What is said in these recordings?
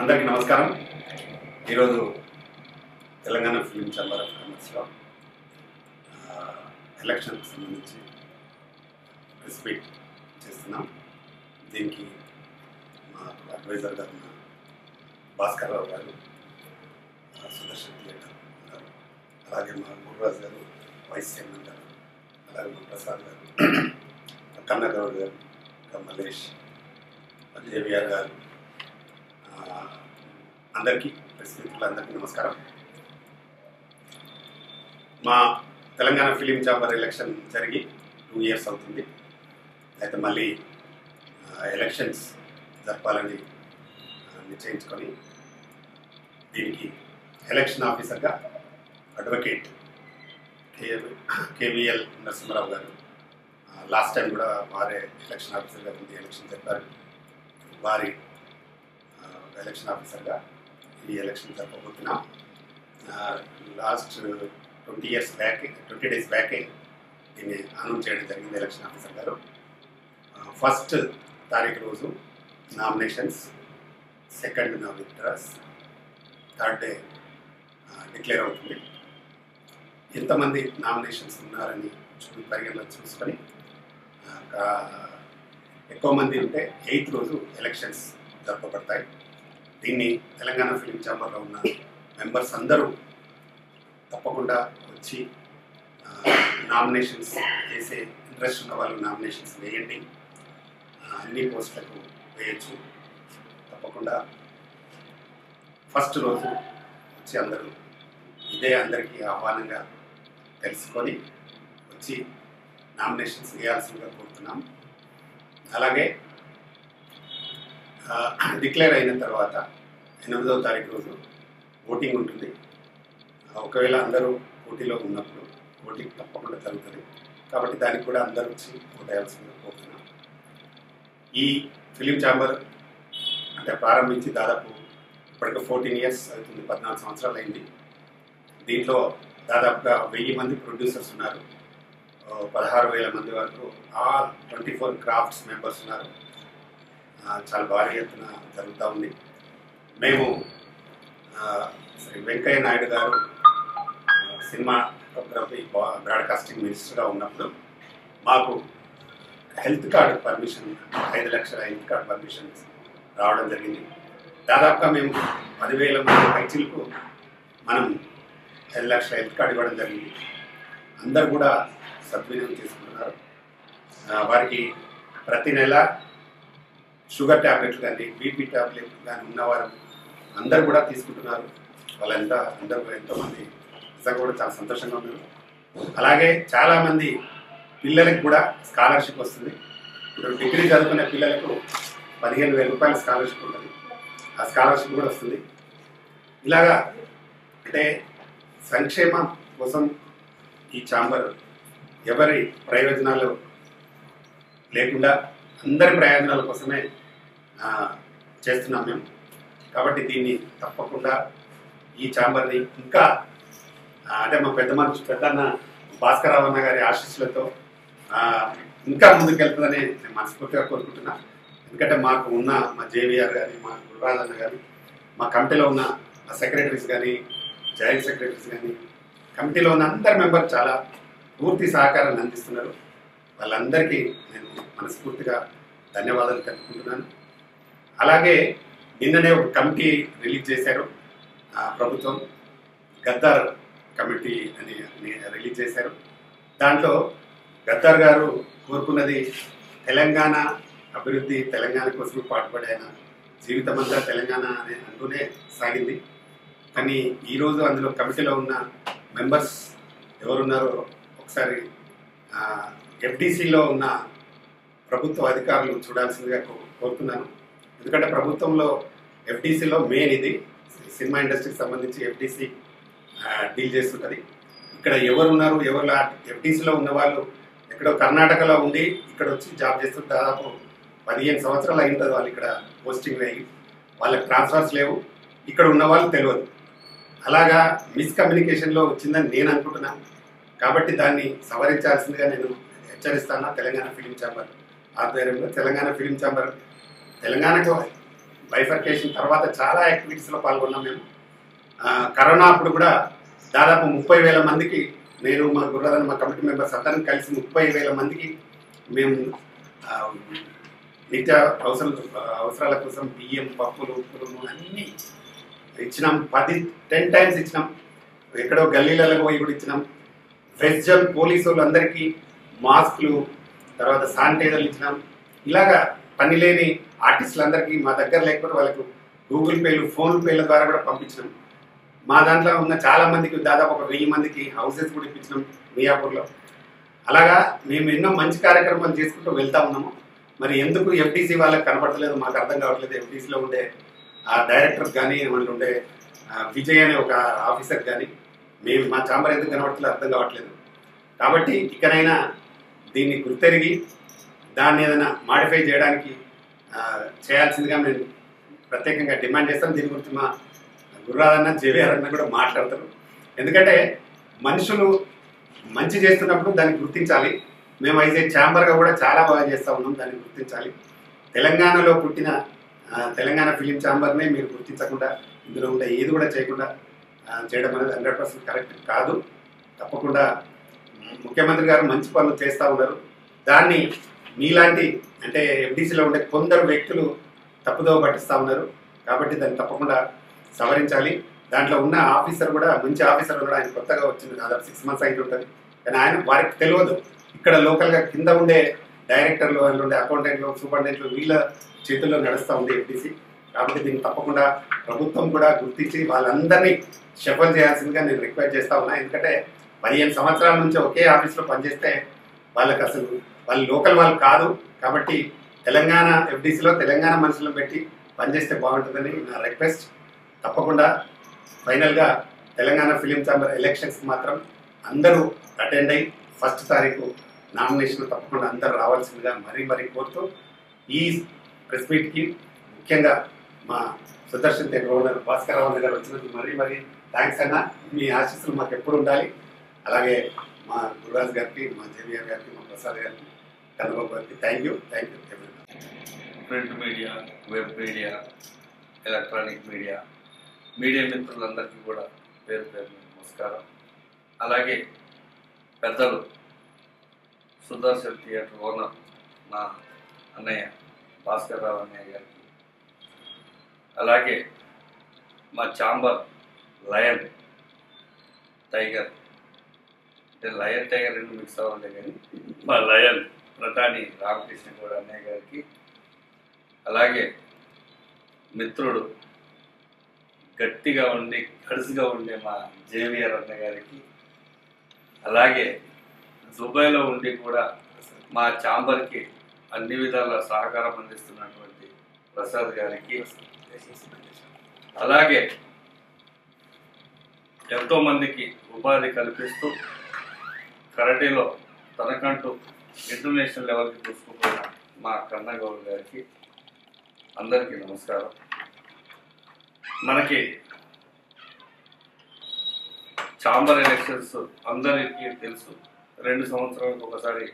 అందరికీ నమస్కారం. ఈరోజు తెలంగాణ ఫిలిం ఛాంబర్ ఆఫ్ కామర్స్లో ఎలక్షన్కి సంబంధించి ప్రెస్ మీట్ చేస్తున్నాం. దీనికి మా అడ్వైజర్గా ఉన్న భాస్కర్ రావు గారు, సుదర్శన్ థియేటర్ గారు, అలాగే మా గురురాజు గారు, వైస్ చైర్మన్ గారు, అలాగే మా ప్రసాద్ గారు, కన్నగౌడ్ గారు, మల్లేష్, జేవిఆర్ గారు, అందరికీ ప్రెస్ మిత్రులందరికీ నమస్కారం. మా తెలంగాణ ఫిలిం ఛాంబర్ ఎలక్షన్ జరిగి 2 years అవుతుంది. అయితే మళ్ళీ ఎలక్షన్స్ జరపాలని నిశ్చయించుకొని దీనికి ఎలక్షన్ ఆఫీసర్గా అడ్వకేట్ కేవీఎల్ నరసింహారావు గారు, లాస్ట్ టైం కూడా వారే ఎలక్షన్ ఆఫీసర్గా ఉంది ఎలక్షన్ జరిపారు. వారి ఎలక్షన్ ఆఫీసర్గా ఈ ఎలక్షన్ జరపబోతున్నాం. లాస్ట్ 20 days బ్యాకే దీన్ని అనౌన్స్ చేయడం జరిగింది ఎలక్షన్ ఆఫీసర్ గారు. 1st తారీఖు రోజు nominations, 2nd withdraws, 3rd day declare అవుతుంది. ఎంతమంది నామినేషన్స్ ఉన్నారని పరిగణలో చూసుకొని ఎక్కువ మంది ఉంటే 8th రోజు ఎలక్షన్స్ జరపబడతాయి. దీన్ని తెలంగాణ ఫిలిం ఛాంబర్లో ఉన్న మెంబర్స్ అందరూ తప్పకుండా వచ్చి నామినేషన్స్ వేసే ఇంట్రెస్ట్ ఉన్న వాళ్ళు నామినేషన్స్ వేయండి. అన్ని పోస్టులకు వేయచ్చు. తప్పకుండా 1st రోజు వచ్చి అందరూ ఇదే అందరికీ ఆహ్వానంగా తెలుసుకొని వచ్చి నామినేషన్స్ వేయాల్సిందిగా కోరుతున్నాం. అలాగే డిక్లేర్ అయిన తర్వాత 8వ తారీఖు రోజు ఓటింగ్ ఉంటుంది. ఒకవేళ అందరూ పోటీలో ఉన్నప్పుడు ఓటింగ్ తప్పకుండా జరుగుతుంది. కాబట్టి దానికి కూడా అందరూ వచ్చి ఓట్ వేయాల్సిందిగా కోరుతున్నాం. ఈ ఫిలిం ఛాంబర్ అంటే ప్రారంభించి దాదాపు ఇప్పటికి 14 years అవుతుంది, 14 సంవత్సరాలు అయింది. దీంట్లో దాదాపుగా 1000 మంది ప్రొడ్యూసర్స్ ఉన్నారు, 16,000 మంది వరకు ఆల్ 24 క్రాఫ్ట్స్ మెంబర్స్ ఉన్నారు. చాలా భారీ ఎత్తున జరుగుతూ ఉంది. మేము శ్రీ వెంకయ్య నాయుడు గారు సినిమాటోగ్రఫీ బ్రాడ్కాస్టింగ్ మినిస్టర్గా ఉన్నప్పుడు మాకు హెల్త్ కార్డు పర్మిషన్, 5 లక్షల హెల్త్ కార్డు పర్మిషన్ రావడం జరిగింది. దాదాపుగా మేము 10,000 మంది పైచీలకు మనం 5 లక్షల హెల్త్ కార్డు ఇవ్వడం జరిగింది. అందరు కూడా సద్వినియోగం చేసుకుంటున్నారు. వారికి ప్రతి నెల షుగర్ ట్యాబ్లెట్లు కానీ, బీపీ ట్యాబ్లెట్లు కానీ ఉన్నవారు అందరు కూడా తీసుకుంటున్నారు. వాళ్ళంతా అందరూ ఎంతోమంది నిజంగా కూడా చాలా సంతోషంగా ఉన్నారు. అలాగే చాలామంది పిల్లలకు కూడా స్కాలర్షిప్ వస్తుంది. ఇప్పుడు డిగ్రీ చదువుకునే పిల్లలకు 15,000 రూపాయల స్కాలర్షిప్ ఉంటుంది. ఆ స్కాలర్షిప్ కూడా వస్తుంది. ఇలాగా అంటే సంక్షేమం కోసం ఈ ఛాంబర్ ఎవరి ప్రయోజనాలు లేకుండా అందరి ప్రయోజనాల కోసమే చేస్తున్నాం మేము. కాబట్టి దీన్ని తప్పకుండా ఈ ఛాంబర్ని ఇంకా అంటే మా పెద్దన్న భాస్కర్ రావు అన్న గారి ఆశీస్సులతో ఇంకా ముందుకెళ్తుందని నేను మనస్ఫూర్తిగా కోరుకుంటున్నా. ఎందుకంటే మాకు ఉన్న మా జేవిఆర్ గారి, మా గురురాజ్ అన్న గారి, మా కమిటీలో ఉన్న మా సెక్రటరీస్ కానీ, జాయింట్ సెక్రటరీస్ కానీ, కమిటీలో ఉన్న అందరి మెంబర్ చాలా పూర్తి సహకారాన్ని అందిస్తున్నారు. వాళ్ళందరికీ నేను మనస్ఫూర్తిగా ధన్యవాదాలు తెలుపుకుంటున్నాను. అలాగే నిన్ననే ఒక కమిటీ రిలీజ్ చేశారు ప్రభుత్వం, గద్దార్ కమిటీ అని రిలీజ్ చేశారు. దాంట్లో గద్దార్ గారు కోరుకున్నది తెలంగాణ అభివృద్ధి, తెలంగాణ కోసం పాటుపడిన జీవితం అంతా తెలంగాణ అని అంటూనే సాగింది. కానీ ఈరోజు అందులో కమిటీలో ఉన్న మెంబర్స్ ఎవరున్నారో ఒకసారి ఎఫ్డీసీలో ఉన్న ప్రభుత్వ అధికారులు చూడాల్సిందిగా కోరుతున్నాను. ఎందుకంటే ప్రభుత్వంలో ఎఫ్డీసీలో మెయిన్ ఇది సినిమా ఇండస్ట్రీకి సంబంధించి ఎఫ్డీసీ డీల్ చేస్తుంటుంది. ఇక్కడ ఎవరున్నారు, ఎవరు ఎఫ్డీసీలో ఉన్న వాళ్ళు ఎక్కడో కర్ణాటకలో ఉండి ఇక్కడ వచ్చి జాబ్ చేస్తుంది. దాదాపు 15 సంవత్సరాలు అయి ఉంటుంది వాళ్ళు ఇక్కడ పోస్టింగ్ అయ్యి. వాళ్ళకి ట్రాన్స్ఫర్స్ లేవు, ఇక్కడ ఉన్న వాళ్ళు తెలియదు. అలాగా మిస్కమ్యూనికేషన్లో వచ్చిందని నేను అనుకుంటున్నాను. కాబట్టి దాన్ని సవరించాల్సిందిగా నేను హెచ్చరిస్తాను. తెలంగాణ ఫిలిం ఛాంబర్ ఆధ్వర్యంలో తెలంగాణ ఫిలిం ఛాంబర్ తెలంగాణకు బైఫర్కేషన్ తర్వాత చాలా యాక్టివిటీస్లో పాల్గొన్నాం మేము. కరోనా అప్పుడు కూడా దాదాపు 30,000 మందికి, నేను మా గుర్రాదన్న మా కమిటీ మెంబర్స్ అందరం కలిసి 30,000 మందికి మేము నిత్య అవసరాల కోసం బియ్యం, పప్పులు, ఉప్పులు అన్నీ ఇచ్చినాం. 10 టైమ్స్ ఇచ్చినాం. ఎక్కడో గల్లీలలో పోయి కూడా ఇచ్చినాం. వెజ్జల్ పోలీసు వాళ్ళందరికీ మాస్కులు, తర్వాత శానిటైజర్లు ఇచ్చినాం. ఇలాగా పని లేని ఆర్టిస్టులందరికీ మా దగ్గర లేకపోతే వాళ్ళకు గూగుల్ పేలు, ఫోన్ పేల ద్వారా కూడా పంపించినాం. మా దాంట్లో ఉన్న చాలా మందికి, దాదాపు ఒక 1000 మందికి హౌసెస్ కూడా ఇప్పించినాం మియాపూర్లో. అలాగా మేము ఎన్నో మంచి కార్యక్రమాలు చేసుకుంటూ వెళ్తా ఉన్నాము. మరి ఎందుకు ఎఫ్టీసీ వాళ్ళకి కనపడలేదు మాకు అర్థం కావట్లేదు. ఎఫ్టీసీలో ఉండే ఆ డైరెక్టర్ కానీ, వాళ్ళు ఉండే విజయ్ అనే ఒక ఆఫీసర్ కానీ, మేము మా ఛాంబర్ ఎందుకు కనబడట్లేదు అర్థం కావట్లేదు. కాబట్టి ఇకనైనా దీన్ని గుర్తెరిగి దాన్ని ఏదైనా మాడిఫై చేయడానికి చేయాల్సిందిగా నేను ప్రత్యేకంగా డిమాండ్ చేస్తాను. దీని గురించి మా గుర్రాదన్న, జేవిఆర్ అన్న కూడా మాట్లాడతారు. ఎందుకంటే మనుషులు మంచి చేస్తున్నప్పుడు దాన్ని గుర్తించాలి. మేము అయితే ఛాంబర్గా కూడా చాలా బాగా చేస్తూ ఉన్నాం, దాన్ని గుర్తించాలి. తెలంగాణలో పుట్టిన తెలంగాణ ఫిలిం ఛాంబర్నే మీరు గుర్తించకుండా, ఇందులో ఉండే ఏది కూడా చేయకుండా చేయడం అనేది 100% కరెక్ట్ కాదు. తప్పకుండా ముఖ్యమంత్రి గారు మంచి పనులు చేస్తూ ఉన్నారు. దాన్ని మీలాంటి అంటే ఎఫ్డీసీలో ఉండే కొందరు వ్యక్తులు తప్పుదోవ పట్టిస్తూ ఉన్నారు. కాబట్టి దాన్ని తప్పకుండా సవరించాలి. దాంట్లో ఉన్న ఆఫీసర్ కూడా మంచి ఆఫీసర్ ఉన్నాడు. ఆయన కొత్తగా వచ్చింది, దాదాపు 6 months అయితే ఉంటుంది. కానీ ఆయన వారికి తెలియదు. ఇక్కడ లోకల్గా కింద ఉండే డైరెక్టర్లు, వాళ్ళు ఉండే అకౌంటెంట్లు, సూపరింటెండెంట్లు వీళ్ళ చేతుల్లో నడుస్తూ ఉంది ఎఫ్డీసీ. కాబట్టి దీన్ని తప్పకుండా ప్రభుత్వం కూడా గుర్తించి వాళ్ళందరినీ షఫల్ చేయాల్సిందిగా నేను రిక్వెస్ట్ చేస్తూ ఉన్నా. ఎందుకంటే 15 సంవత్సరాల నుంచి ఒకే ఆఫీస్లో పనిచేస్తే వాళ్ళకి అసలు వాళ్ళు లోకల్ వాళ్ళు కాదు. కాబట్టి తెలంగాణ ఎఫ్డీసీలో తెలంగాణ మనుషులను పెట్టి పనిచేస్తే బాగుంటుందని నా రిక్వెస్ట్. తప్పకుండా ఫైనల్గా తెలంగాణ ఫిలిం ఛాంబర్ ఎలక్షన్స్ మాత్రం అందరూ అటెండ్ అయ్యి 1st తారీఖు నామినేషన్ తప్పకుండా అందరూ రావాల్సిందిగా మరీ కోరుతూ, ఈ ప్రెస్ మీట్కి ముఖ్యంగా మా సుదర్శన్ థియేటర్ ఓనర్ భాస్కర్ రావు గారు వచ్చినందుకు మరీ థ్యాంక్స్ అన్న. మీ ఆశీస్సులు మాకు ఎప్పుడు ఉండాలి. అలాగే మా గురురాజ్ గారికి, మా జేవిఆర్ గారికి, మా ప్రసాద్ గారికి, కన్నబాబు గారికి thank you. Print media, web media, electronic media మిత్రులందరికీ కూడా పేరు నమస్కారం. అలాగే పెద్దలు సుదర్శన్ థియేటర్ ఓనర్ మా అన్నయ్య భాస్కర్ రావు అన్నయ్య గారికి, అలాగే మా ఛాంబర్ లయన్ టైగర్, అంటే లయన్ టైగర్ రెండు మిక్స్ అవ్వలే కానీ మా లయన్ ప్రధాని రామకృష్ణ గౌడ్ అన్నయ్య గారికి, అలాగే మిత్రుడు గట్టిగా ఉండి గడుసుగా ఉండే మా జేవిఆర్ అన్న గారికి, అలాగే దుబాయ్లో ఉండి కూడా మా ఛాంబర్కి అన్ని విధాల సహకారం అందిస్తున్నటువంటి ప్రసాద్ గారికి, అలాగే ఎంతోమందికి ఉపాధి కల్పిస్తూ కరాటేలో తనకంటూ ఇంటర్నేషనల్ లెవెల్కి చూసుకుపోయిన మా కన్నగౌడ్ గారికి అందరికీ నమస్కారం. మనకి ఛాంబర్ ఎలక్షన్స్ అందరికీ తెలుసు, 2 సంవత్సరాలకు ఒకసారి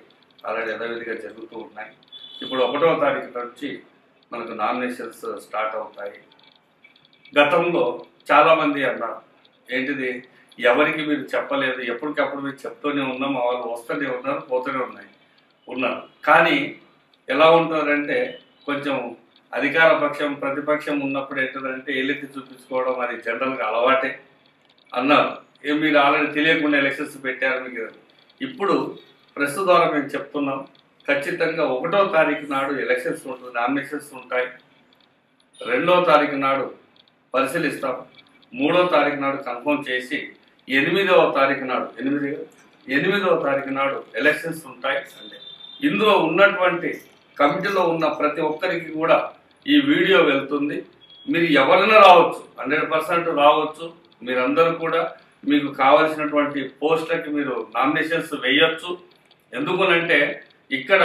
ఆల్రెడీ యథావిధిగా జరుగుతూ ఉన్నాయి. ఇప్పుడు 1వ తారీఖు నుంచి మనకు నామినేషన్స్ స్టార్ట్ అవుతాయి. గతంలో చాలామంది అన్నారు, ఏంటిది ఎవరికి మీరు చెప్పలేదు, ఎప్పటికప్పుడు మీరు చెప్తూనే ఉన్నాం, వాళ్ళు వస్తూనే ఉన్నారు, పోతూనే ఉన్నారు. కానీ ఎలా ఉంటారంటే కొంచెం అధికార పక్షం ప్రతిపక్షం ఉన్నప్పుడు ఏంటంటే ఎల్లెత్తి చూపించుకోవడం అది జనరల్గా అలవాటే అన్నారు. మీరు ఆల్రెడీ తెలియకుండా ఎలక్షన్స్ పెట్టారు మీకు. ఇప్పుడు ప్రెస్ ద్వారా మేము చెప్తున్నాం, ఖచ్చితంగా 1వ తారీఖు నాడు ఎలక్షన్స్ ఉంటుంది, నామినేషన్స్ ఉంటాయి. 2వ తారీఖు నాడు పరిశీలిస్తాం. 3వ తారీఖు నాడు కన్ఫర్మ్ చేసి 8వ తారీఖు నాడు ఎలక్షన్స్ ఉంటాయి. ఇందులో ఉన్నటువంటి కమిటీలో ఉన్న ప్రతి ఒక్కరికి కూడా ఈ వీడియో వెళ్తుంది. మీరు ఎవరైనా రావచ్చు, 100% రావచ్చు. మీరందరూ కూడా మీకు కావలసినటువంటి పోస్టులకి మీరు నామినేషన్స్ వేయొచ్చు. ఎందుకనంటే ఇక్కడ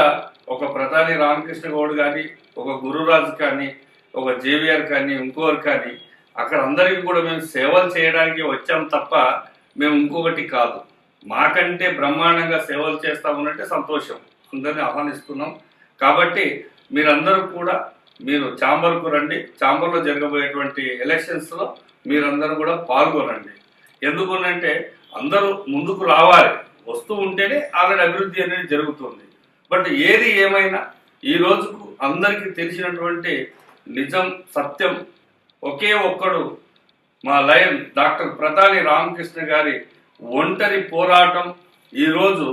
ఒక ప్రధాని రామకృష్ణ గౌడ్ కానీ, ఒక గురురాజు కానీ, ఒక జేవిఆర్ కానీ, ఇంకోరు కానీ, అక్కడ అందరికీ కూడా మేము సేవలు చేయడానికి వచ్చాం తప్ప మేము ఇంకొకటి కాదు. మాకంటే బ్రహ్మాండంగా సేవలు చేస్తామనంటే సంతోషం, అందరినీ ఆహ్వానిస్తున్నాం. కాబట్టి మీరందరూ కూడా మీరు ఛాంబర్కు రండి. ఛాంబర్లో జరగబోయేటువంటి ఎలక్షన్స్లో మీరందరూ కూడా పాల్గొనండి. ఎందుకంటే అందరూ ముందుకు రావాలి, వస్తూ ఉంటేనే ఆల్రెడీ అభివృద్ధి అనేది జరుగుతుంది. బట్ ఏది ఏమైనా ఈ రోజుకు అందరికీ తెలిసినటువంటి నిజం సత్యం ఒకే ఒక్కడు మా లయన్ డాక్టర్ ప్రతాని రామకృష్ణ గారి ఒంటరి పోరాటం. ఈరోజు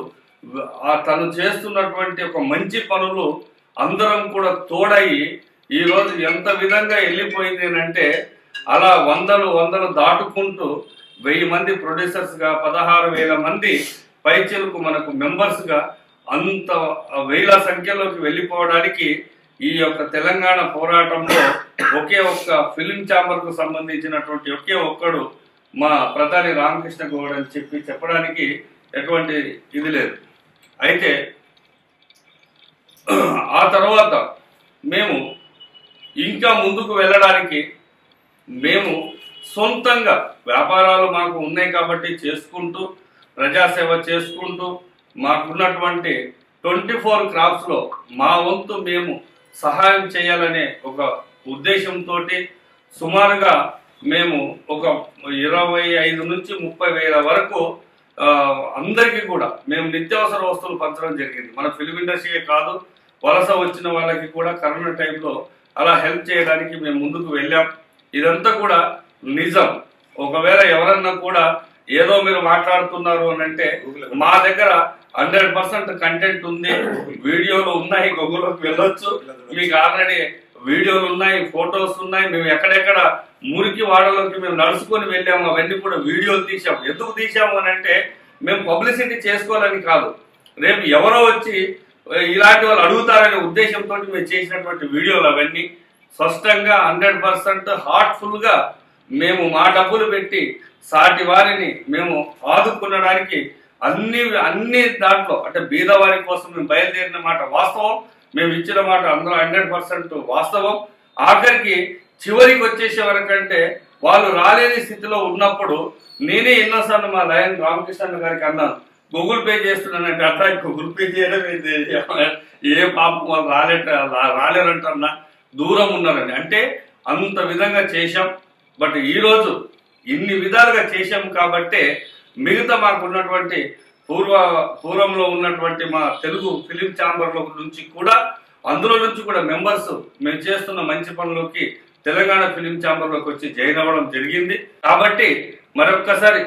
తను చేస్తున్నటువంటి ఒక మంచి పనులు అందరం కూడా తోడయి ఈరోజు ఎంత విధంగా వెళ్ళిపోయింది అంటే అలా వందలు దాటుకుంటూ 1000 మంది ప్రొడ్యూసర్స్గా 16,000 మంది పైచలకు మనకు మెంబర్స్గా అంత వేల సంఖ్యలోకి వెళ్ళిపోవడానికి ఈ యొక్క తెలంగాణ పోరాటంలో ఒకే ఒక్క ఫిలిం ఛాంబర్కు సంబంధించినటువంటి ఒకే ఒక్కడు మా ప్రధాని రామకృష్ణ గౌడ్ అని చెప్పడానికి ఎటువంటి ఇది లేదు. అయితే ఆ తర్వాత మేము ఇంకా ముందుకు వెళ్ళడానికి మేము సొంతంగా వ్యాపారాలు మాకు ఉన్నాయి కాబట్టి చేసుకుంటూ ప్రజాసేవ చేసుకుంటూ మాకున్నటువంటి 24 క్రాప్స్లో మా వంతు మేము సహాయం చేయాలనే ఒక ఉద్దేశంతో సుమారుగా మేము ఒక 25 నుంచి 30,000 వరకు అందరికీ కూడా మేము నిత్యావసర వస్తువులు పంచడం జరిగింది. మన ఫిలిం ఇండస్ట్రీయే కాదు, వలస వచ్చిన వాళ్ళకి కూడా కరోనా టైంలో అలా హెల్ప్ చేయడానికి మేము ముందుకు వెళ్ళాం. ఇదంతా కూడా నిజం. ఒకవేళ ఎవరన్నా కూడా ఏదో మీరు మాట్లాడుతున్నారు అని అంటే మా దగ్గర 100% కంటెంట్ ఉంది, వీడియోలు ఉన్నాయి, గూగుల్లోకి వెళ్ళొచ్చు, మీకు ఆల్రెడీ వీడియోలు ఉన్నాయి, ఫొటోస్ ఉన్నాయి. మేము ఎక్కడెక్కడ మురికి వాడలోకి మేము నడుచుకొని వెళ్ళాము, అవన్నీ కూడా వీడియోలు తీసాము. ఎందుకు తీసాము అని అంటే మేము పబ్లిసిటీ చేసుకోవాలని కాదు, రేపు ఎవరో వచ్చి ఇలాంటి వాళ్ళు అడుగుతారనే ఉద్దేశంతో మేము చేసినటువంటి వీడియోలు అవన్నీ స్పష్టంగా 100% హార్ట్ఫుల్గా మేము మా డబ్బులు పెట్టి సాటి వారిని మేము ఆదుకునడానికి అన్ని దాంట్లో అంటే బీదవారి కోసం మేము బయలుదేరిన మాట వాస్తవం, మేము ఇచ్చిన మాట అందరూ 100% వాస్తవం. ఆఖరికి చివరికి వచ్చేసే వరకంటే వాళ్ళు రాలేని స్థితిలో ఉన్నప్పుడు నేనే ఎన్నోసార్లు మా లయన్ రామకృష్ణ గారికి అన్నాను, గూగుల్ పే చేస్తున్నానంటే అట్లా గూగుల్ పే చేయడం ఏ పాపం వాళ్ళు రాలేరంటన్నా, దూరం ఉన్నారని అంటే అంత విధంగా చేశాం. బట్ ఈరోజు ఇన్ని విధాలుగా చేశాం కాబట్టే మిగతా మాకున్నటువంటి పూర్వంలో ఉన్నటువంటి మా తెలుగు ఫిలిం ఛాంబర్ల నుంచి కూడా అందులో నుంచి కూడా మెంబర్స్ మేము చేస్తున్న మంచి పనులకి తెలంగాణ ఫిలిం ఛాంబర్లోకి వచ్చి జాయిన్ అవ్వడం జరిగింది. కాబట్టి మరొక్కసారి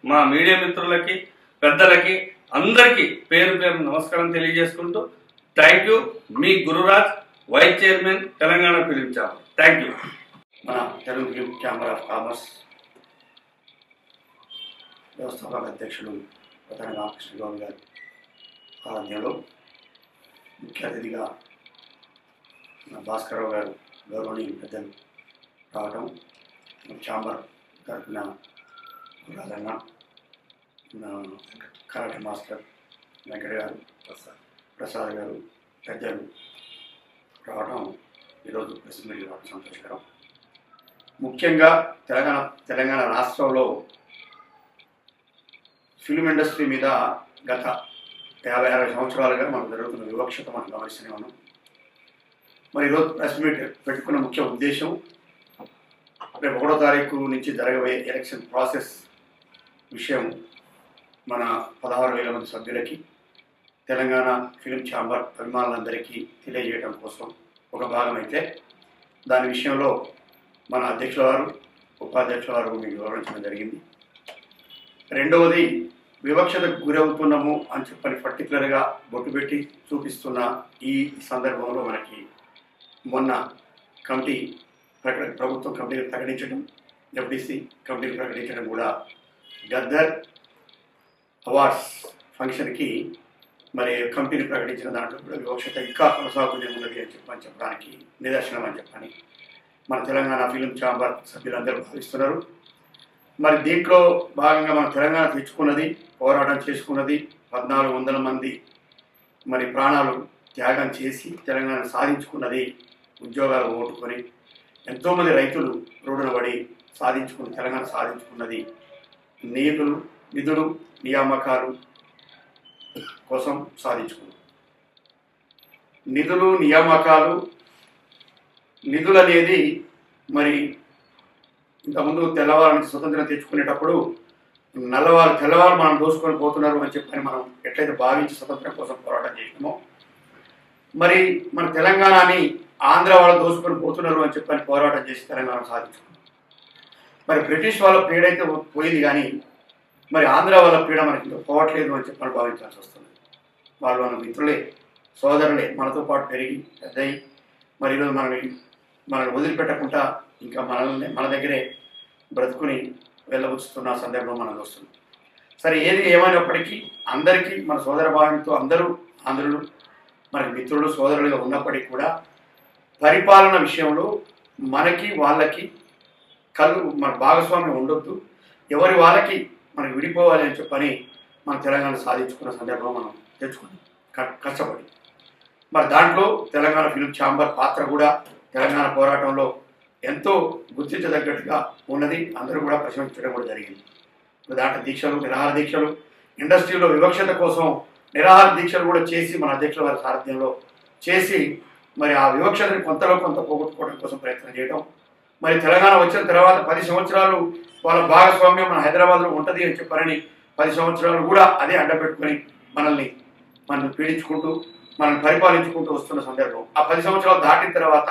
మా మీడియా మిత్రులకి పెద్దలకి అందరికీ పేరు నమస్కారం తెలియజేసుకుంటూ థ్యాంక్ యూ. మీ Gururaj, vice chairman, Telangana film chamber. Thank you. మన Telugu film chamber of commerce వ్యవస్థాపక అధ్యక్షుడు ప్రధాని రామకృష్ణ గౌడ్ గారి ఆధ్వర్యంలో ముఖ్య అతిథిగా భాస్కరరావు గారు గౌరవనీయ పెద్దలు రావడం, ఛాంబర్ తరఫున రాజన్న, కరాటే మాస్టర్ వెంకట గారు, ప్రసాద్ గారు పెద్దలు రావడం ఈరోజు ప్రెస్ మీట్ రావడం సంతోషకరం. ముఖ్యంగా తెలంగాణ రాష్ట్రంలో ఫిలిం ఇండస్ట్రీ మీద గత 50-60 సంవత్సరాలుగా మనకు జరుగుతున్న వివక్షత మనం గమనిస్తూనే ఉన్నాం. మరి ఈరోజు ప్రెస్ మీట్ పెట్టుకున్న ముఖ్య ఉద్దేశం రేపు 1వ తారీఖు నుంచి జరగబోయే ఎలక్షన్ ప్రాసెస్ విషయం మన 16,000 మంది సభ్యులకి తెలంగాణ ఫిలిం ఛాంబర్ అభిమానులందరికీ తెలియజేయడం కోసం ఒక భాగం అయితే, దాని విషయంలో మన అధ్యక్షుల వారు ఉపాధ్యక్షుల వారు మీకు వివరించడం జరిగింది. రెండవది, వివక్షతకు గురవుతున్నాము అని చెప్పని పర్టికులర్గా బొట్టు పెట్టి చూపిస్తున్న ఈ సందర్భంలో మనకి మొన్న కమిటీ ప్రభుత్వం కమిటీని ప్రకటించడం, ఎఫ్డిసి కమిటీని ప్రకటించడం కూడా గద్దర్ అవార్డ్స్ ఫంక్షన్కి మరి కమిటీని ప్రకటించిన దాంట్లో కూడా వివక్షత ఇంకా కొనసాగుతూనే ఉన్నది అని చెప్పడానికి నిదర్శనం అని చెప్పని మన తెలంగాణ ఫిలిం ఛాంబర్ సభ్యులందరూ భావిస్తున్నారు. మరి దీంట్లో భాగంగా మన తెలంగాణ తెచ్చుకున్నది, పోరాటం చేసుకున్నది, 1,400 మంది మరి ప్రాణాలు త్యాగం చేసి తెలంగాణ సాధించుకున్నది, ఉద్యోగాలు ఓటుకొని ఎంతోమంది రైతులు రోడ్డున పడి తెలంగాణ సాధించుకున్నది నిధులు నియామకాలు కోసం సాధించుకున్నాం. నిధులు నియామకాలు నిధులు అనేది మరి ఇంతకుముందు తెల్లవారు నుంచి స్వతంత్రం తెచ్చుకునేటప్పుడు తెల్లవారు మనం దోసుకొని పోతున్నారు అని చెప్పని మనం ఎట్లయితే భావించి స్వతంత్రం కోసం పోరాటం చేసినామో, మరి మన తెలంగాణని ఆంధ్ర వాళ్ళు దోసుకొని పోతున్నారు అని చెప్పని పోరాటం చేసి తెలంగాణ సాధించుకున్నాం. మరి బ్రిటిష్ వాళ్ళ పీడ అయితే పోయింది, కానీ మరి ఆంధ్ర వాళ్ళ పీడ మనకి ఇంకా పోవట్లేదు అని చెప్పని భావించాల్సి వస్తుంది. వాళ్ళు మన మిత్రులే, సోదరులే, మనతో పాటు పెరిగి పెద్దయి మరి ఈరోజు మనల్ని వదిలిపెట్టకుండా ఇంకా మన దగ్గరే బ్రతుకుని వెళ్ళవచ్చుతున్న సందర్భం మనకు వస్తుంది. సరే, ఏది ఏమైనప్పటికీ అందరికీ మన సోదర భావంతో అందరూ ఆంధ్రులు మనకి మిత్రులు సోదరులుగా ఉన్నప్పటికీ కూడా పరిపాలన విషయంలో మనకి వాళ్ళకి మన భాగస్వామ్యం ఉండొద్దు, ఎవరి వాళ్ళకి మనకి విడిపోవాలి అని చెప్పని మన తెలంగాణ సాధించుకున్న సందర్భం మనం తెచ్చుకున్నాం కష్టపడి. మరి దాంట్లో తెలంగాణ ఫిల్మ్ ఛాంబర్ పాత్ర కూడా తెలంగాణ పోరాటంలో ఎంతో గుర్తించదగ్గట్టుగా ఉన్నది, అందరూ కూడా ప్రశంసించడం కూడా జరిగింది. దాంట్లో దీక్షలు, నిరాహార దీక్షలు, ఇండస్ట్రీలో వివక్షత కోసం నిరాహార దీక్షలు కూడా చేసి మన అధ్యక్షుల వారి సారథ్యంలో చేసి మరి ఆ వివక్షతని కొంతలో కొంత పోగొట్టుకోవడం కోసం ప్రయత్నం చేయడం. మరి తెలంగాణ వచ్చిన తర్వాత 10 సంవత్సరాలు వాళ్ళ భాగస్వామ్యం మన హైదరాబాద్లో ఉంటుంది అని చెప్పారని 10 సంవత్సరాలు కూడా అదే అడ్డపెట్టుకొని మనల్ని పీడించుకుంటూ మనల్ని పరిపాలించుకుంటూ వస్తున్న సందర్భం. ఆ 10 సంవత్సరాలు దాటిన తర్వాత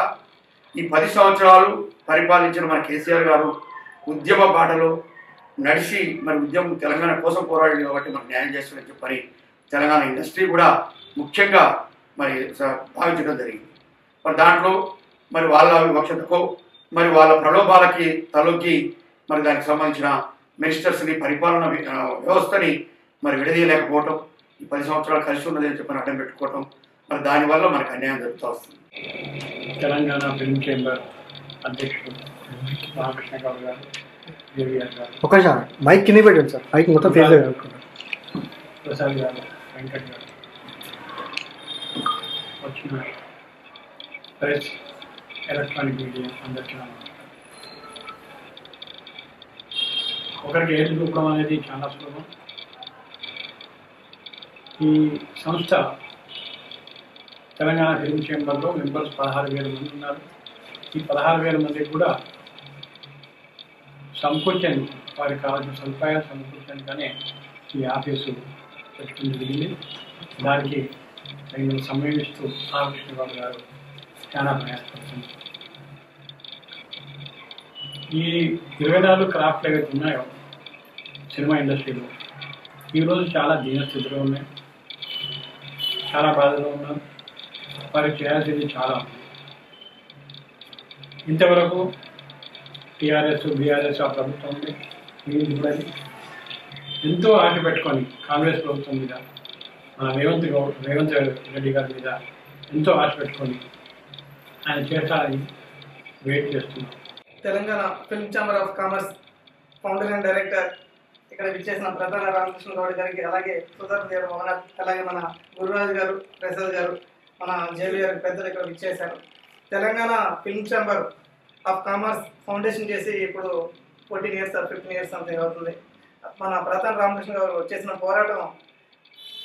ఈ 10 సంవత్సరాలు పరిపాలించిన మన కేసీఆర్ గారు ఉద్యమ బాటలో నడిచి మరి ఉద్యమం తెలంగాణ కోసం పోరాడింది కాబట్టి మనకు న్యాయం చేస్తుందని చెప్పని తెలంగాణ ఇండస్ట్రీ కూడా ముఖ్యంగా మరి భావించడం జరిగింది. మరి దాంట్లో మరి వాళ్ళ వివక్షతకో మరి వాళ్ళ ప్రలోభాలకి తలొగ్గి మరి దానికి సంబంధించిన మినిస్టర్స్ని, పరిపాలన వ్యవస్థని మరి విడదీయలేకపోవటం, ఈ 10 సంవత్సరాలు కలిసి ఉన్నది అని చెప్పని అడ్డం పెట్టుకోవటం, మరి దానివల్ల మనకు అన్యాయం జరుగుతూ వస్తుంది. తెలంగాణ ఫిల్మ్ చేంబర్ అధ్యక్షుడు రామకృష్ణ గౌడ్ గారు, జేవిఆర్ గారు, ఒక మైక్ కింద పెట్టండి సార్, మైక్ మొత్తం ఫేస్ ప్రసాద్ గారు, వెంకట్ గారు, వచ్చిన ప్రెస్, ఎలక్ట్రానిక్ మీడియా అందరికీ ఒకరికి ఏది చూపడం అనేది చాలా సులభం. ఈ సంస్థ తెలంగాణ ఫిల్మ్ చేంబర్లో మెంబర్స్ 16,000 మంది ఉన్నారు. ఈ 16,000 మందికి కూడా సమకూర్చని వారికి కావాల్సిన సదుపాయాలు సమకూర్చడానికనే ఈ ఆఫీసు పెట్టుకుని జరిగింది. దానికి తగిన సమయం ఇస్తూ రామకృష్ణ గౌడ్ గారు చాలా ప్రయాసపడుతుంది. ఈ 24 క్రాఫ్ట్లు ఏవైతే ఉన్నాయో సినిమా ఇండస్ట్రీలో ఈరోజు చాలా దీనస్థితిలో ఉన్నాయి, చాలా బాధలో ఉన్నారు. వారికి చేయాల్సింది చాలా ఉంది. ఇంతవరకు టీఆర్ఎస్, బీఆర్ఎస్ ఆ ప్రభుత్వం ఉంది, ఇది కూడా ఎంతో ఆశ పెట్టుకొని కాంగ్రెస్ ప్రభుత్వం మీద, రేవంత్ రెడ్డి గారి మీద ఎంతో ఆశ పెట్టుకొని ఆయన చేస్తారని వెయిట్ చేస్తున్నాం. Telangana film chamber of commerce founder and director ఇక్కడ విచ్చేసిన ప్రధాన రామకృష్ణ గౌడ్ గారికి, అలాగే సుధర్ దేవ్ మోహన్, అలాగే మన గురురాజు గారు, ప్రసాద్ గారు, మన జేవిఆర్ పెద్దలు ఇక్కడ విచ్చేశారు. Telangana film chamber of commerce foundation చేసి ఇప్పుడు 14 years 15 years సంథింగ్ అవుతుంది. మన ప్రధాన రామకృష్ణ గారు చేసిన పోరాటం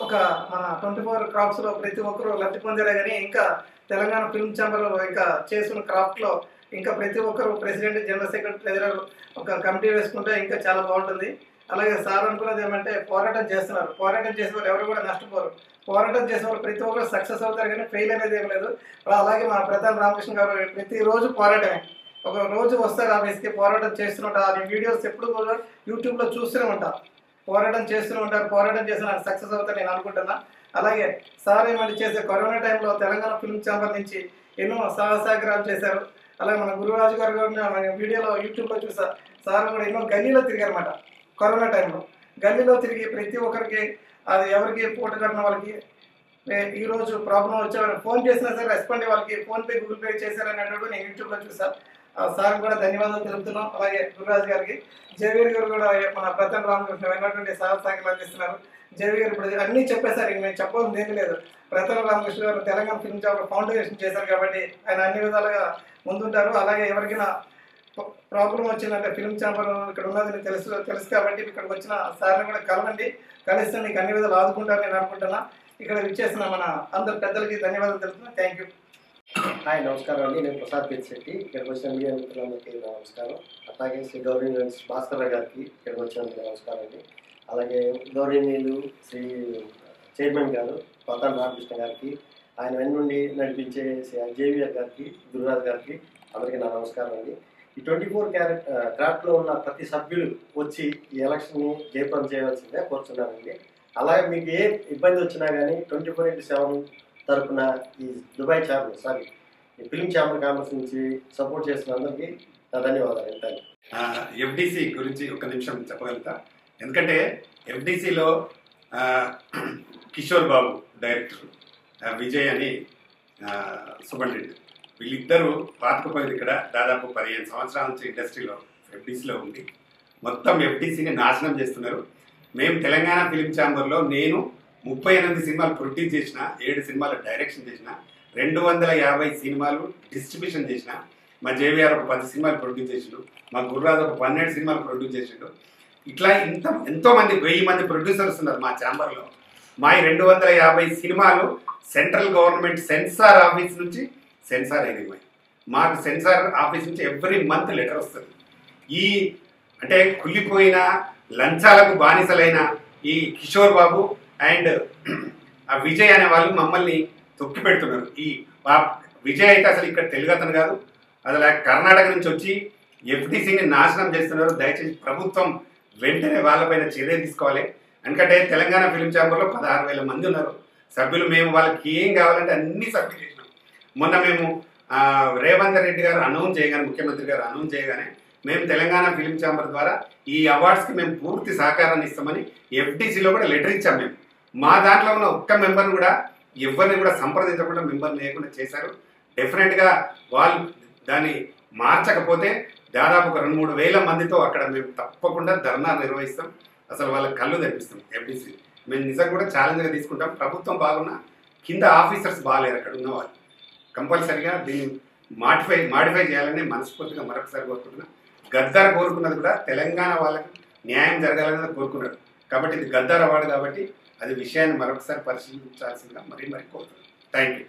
ఒక మన 24 క్రాప్స్లో ప్రతి ఒక్కరూ లబ్ధి పొందారే కానీ ఇంకా తెలంగాణ ఫిల్మ్ ఛాంబర్లో ఇంకా చేసిన క్రాఫ్ట్లో ఇంకా ప్రతి ఒక్కరు ప్రెసిడెంట్, జనరల్ సెక్రటరీ, ట్రెజరర్ ఒక కమిటీ వేసుకుంటే ఇంకా చాలా బాగుంటుంది. అలాగే సార్ అనుకున్నది ఏమంటే పోరాటం చేస్తున్నారు, పోరాటం చేసే వాళ్ళు ఎవరు కూడా నష్టపోరు, పోరాటం చేసే వాళ్ళు ప్రతి ఒక్కరు సక్సెస్ అవుతారు కానీ ఫెయిల్ అనేది ఏం లేదు. అలాగే మన ప్రధాన రామకృష్ణ గారు ప్రతిరోజు పోరాటమే, ఒక రోజు వస్తారు ఆఫీస్కి, పోరాటం చేస్తుంటారు. ఆ వీడియోస్ ఎప్పుడు కూడా యూట్యూబ్లో చూస్తూనే ఉంటారు, పోరాటం చేస్తూనే ఉంటారు. పోరాటం చేసిన సక్సెస్ అవుతారు నేను అనుకుంటున్నా. అలాగే సార్ ఏమంటే చేసే కరోనా టైంలో తెలంగాణ ఫిల్మ్ ఛాంబర్ నుంచి ఎన్నో సహసాగరాలు చేశారు. అలాగే మన గురురాజు గారు కూడా వీడియోలో యూట్యూబ్లో చూసా, సార్ కూడా ఎన్నో గల్లీలో తిరిగారన్నమాట. కరోనా టైంలో గల్లీలో తిరిగి ప్రతి ఒక్కరికి అది ఎవరికి పూట కట్టిన వాళ్ళకి ఈరోజు ప్రాబ్లం వచ్చేవాళ్ళకి ఫోన్ చేసినా సరే రెస్పాండ్ వాళ్ళకి ఫోన్పే, గూగుల్ పే చేశారని అన్నట్టు నేను యూట్యూబ్లో చూసా. సార్ కూడా ధన్యవాదాలు తెలుపుతున్నాం. అలాగే గురురాజు గారికి, జేవిఆర్ గారు కూడా మన ప్రధాన రామకృష్ణ వెన్నటువంటి సహసాగరాలు అందిస్తున్నారు. జేవి గారు ఇప్పుడు అన్నీ చెప్పేశారు, మేము చెప్పాల్సింది ఏమీ లేదు. ప్రధాన రామకృష్ణ గారు తెలంగాణ ఫిల్మ్ ఛాంబర్ ఫౌండేషన్ చేశారు కాబట్టి ఆయన అన్ని విధాలుగా ముందుంటారు. అలాగే ఎవరికైనా ప్రాబ్లం వచ్చిందంటే ఫిల్మ్ ఛాంబర్ ఇక్కడ ఉన్నదని తెలుసు కాబట్టి ఇక్కడికి వచ్చిన సార్ని కూడా కలవండి, కలిస్తే మీకు అన్ని విధాలు ఆదుకుంటారని నేను అనుకుంటున్నా. ఇక్కడ విచ్చేసిన మన అందరు పెద్దలకి ధన్యవాదాలు తెలుపుతున్నా. Thank you. హాయ్ నమస్కారం అండి. నేను ప్రసాద్ పెద్దిశెట్టి. ఇక్కడికి వచ్చిన మీడియా మిత్రులందరికీ నమస్కారం. అట్లాగే శ్రీ గౌరవనీయులు భాస్కర్ రావు గారికి ఇక్కడికి వచ్చినందుకు నమస్కారం అండి. అలాగే గౌరవనీయులు శ్రీ చైర్మన్ గారు పతాన్ రామకృష్ణ గారికి, ఆయన వెన్నుండి నడిపించే శ్రీ జేవిఆర్ గారికి, గురురాజు గారికి అందరికీ నా నమస్కారం అండి. ఈ 24 క్రాఫ్ట్లో ఉన్న ప్రతి సభ్యులు వచ్చి ఈ ఎలక్షన్ని జయప్రదం చేయవలసిందే కోరుతున్నానండి. అలాగే మీకు ఏ ఇబ్బంది వచ్చినా కానీ 24/7 తరఫున ఈ దుబాయ్ ఛాంబర్ ఈ ఫిలిం ఛాంబర్ కామర్స్ నుంచి సపోర్ట్ చేసిన అందరికీ నా ధన్యవాదాలు. Thank you. ఎఫ్డిసి గురించి ఒక నిమిషం చెప్పగలుగుతా. ఎందుకంటే ఎఫ్డిసిలో కిషోర్ బాబు డైరెక్టర్, విజయ్ అని సూపరింటెండెంట్, వీళ్ళిద్దరూ పాతుకుపోయింది ఇక్కడ దాదాపు 15 సంవత్సరాల నుంచి ఇండస్ట్రీలో ఎఫ్డిసిలో ఉండి మొత్తం ఎఫ్డిసిని నాశనం చేస్తున్నారు. మేము తెలంగాణ ఫిలిం ఛాంబర్లో నేను 38 సినిమాలు ప్రొడ్యూస్ చేసిన, 7 సినిమాలు డైరెక్షన్ చేసిన, 250 సినిమాలు డిస్ట్రిబ్యూషన్ చేసిన, మా జేవిఆర్ ఒక 10 సినిమాలు ప్రొడ్యూస్ చేసిండు, మా గుర్రాజు ఒక 12 సినిమాలు ప్రొడ్యూస్ చేసిండు. ఇట్లా ఎంతోమంది 1000 మంది ప్రొడ్యూసర్స్ ఉన్నారు మా ఛాంబర్లో. మా 250 సినిమాలు సెంట్రల్ గవర్నమెంట్ సెన్సార్ ఆఫీస్ నుంచి సెన్సార్ అయినాయి. మాకు సెన్సార్ ఆఫీస్ నుంచి ఎవ్రీ మంత్ లెటర్ వస్తుంది. ఈ అంటే కుళ్ళిపోయిన లంచాలకు బానిసలైన ఈ కిషోర్ బాబు అండ్ ఆ విజయ్ అనే వాళ్ళు మమ్మల్ని తొక్కి పెడుతున్నారు. ఈ విజయ్ అయితే అసలు ఇక్కడ తెలుగు అతను కాదు, అసలు కర్ణాటక నుంచి వచ్చి ఎఫ్డిసిని నాశనం చేస్తున్నారు. దయచేసి ప్రభుత్వం వెంటనే వాళ్ళపైన చర్య తీసుకోవాలి. ఎందుకంటే తెలంగాణ ఫిలిం ఛాంబర్లో 16,000 మంది ఉన్నారు సభ్యులు. మేము వాళ్ళకి ఏం కావాలంటే అన్ని సభ్యులు చేసినాం. మొన్న మేము రేవంత్ రెడ్డి గారు అనౌన్స్ చేయగానే, ముఖ్యమంత్రి గారు అనౌన్స్ చేయగానే మేము తెలంగాణ ఫిలిం ఛాంబర్ ద్వారా ఈ అవార్డ్స్కి మేము పూర్తి సహకారాన్ని ఇస్తామని ఎఫ్డిసిలో కూడా లెటర్ ఇచ్చాం. మేము మా దాంట్లో ఉన్న ఒక్క మెంబర్ని కూడా ఎవరిని కూడా సంప్రదించకుండా మెంబర్ లేకుండా చేశారు. డెఫినెట్గా వాళ్ళు దాన్ని మార్చకపోతే దాదాపు ఒక 2-3 వేల మందితో అక్కడ మేము తప్పకుండా ధర్నా నిర్వహిస్తాం. అసలు వాళ్ళ కళ్ళు తెప్పిస్తాం. ఎఫ్డిసి మేము నిజంగా కూడా ఛాలెంజ్గా తీసుకుంటాం. ప్రభుత్వం బాగున్నా కింద ఆఫీసర్స్ బాగాలేరు అక్కడ ఉన్న వాళ్ళు. కంపల్సరిగా దీన్ని మాడిఫై చేయాలని మనస్ఫూర్తిగా మరొకసారి కోరుకుంటున్నాం. గద్దార్ కోరుకున్నది కూడా తెలంగాణ వాళ్ళకి న్యాయం జరగాలని కోరుకున్నారు. కాబట్టి ఇది గద్దార్ అవార్డు కాబట్టి అది విషయాన్ని మరొకసారి పరిశీలించాల్సిందిగా మరీ కోరుతున్నాం. Thank you.